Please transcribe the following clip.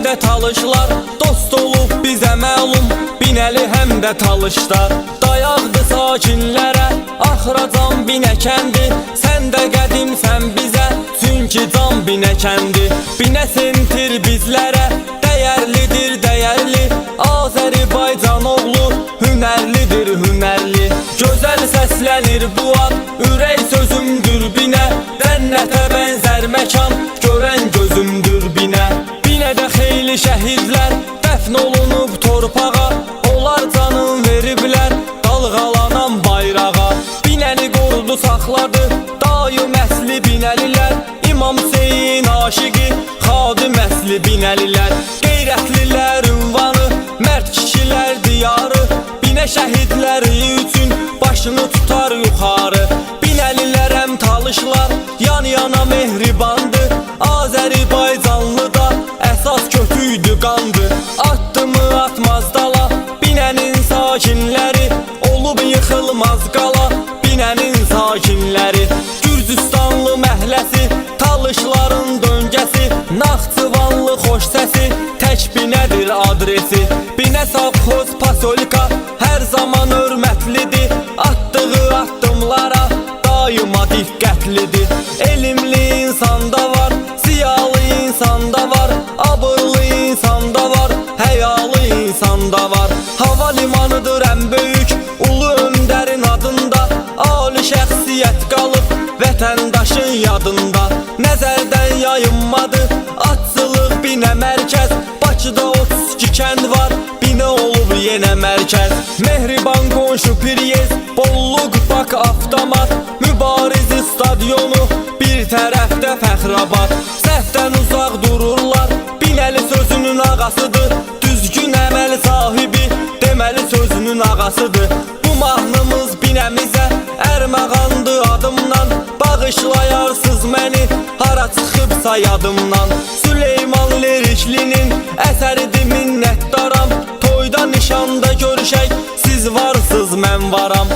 də talışlar, dost olub bizə məlum, Binəli həm də talışlar. Dayaqdı sakinlərə, axıracan Binə kəndi, sən də qədimsən bizə, çünki can Binə kəndi. Binə sentir bizlərə, dəyərlidir dəyərli, Azərbaycan oğlu hünərlidir hünərli. Gözəl səslənir bu ad, ürək sözümdür Binə, cənnətə bənzər məkan, görən gözümdür Binə. Binədə xeyli şəhidlər dəfn olunub torpağa, onlar canın veriblər dalğalanan bayrağa. Binəni qorudu saxladı daim əsli Binəlilər, İmam Hüseyin aşiqi xadim əsli Binəlilər. Qeyrətlilər ünvanı, mərd kişilər diyarı, Binə şəhidləri üçün başını tutar yuxarı. Binəlilər həm talışlar, yan yana mehribandı, Azərbaycanlı da əsas kötüydü qandı. Atdımı atmaz dala, Binənin sakinləri, olub yıxılmaz qala, Binənin sakinləri. Gürcüstanlı məhləsi, talışların döngəsi, Naxçıvanlı xoş səsi, tək Binədir adresi. Binə savxoz pasolka hər zaman hörmətlidir, atdığı addımlara daima diqqətlidir. Elmli insanda var, ziyalı insanda var, abırlı insanda var, həyalı insanda var. Hava limanıdır ən böyük, ulu öndərin adında, ali şəxsiyyət qalıb vətəndaşın yadında. Nəzərdən yayınmadı atçılıq Binə mərkəz, Bakıda 32 kənd var, Binə olub yenə mərkəz. Mehriban qonşu Piryez, Bolluq Bak avtomat, Mübariz stadionu, bir tərəfdə Fəxrabad. Səhvdən uzaq dururlar, Binəli sözünün ağasıdır, düzgün əməl sahibi, deməli sözünün ağasıdır. Bu mahnımız Binəmizə ərməğandı adımdan, bağışlayarsız məni, hara çıxıbsa yadımdan. Süleyman Liriklinin əsəridir minnətdaram, toyda nişanda görüşək, siz varsız mən varam.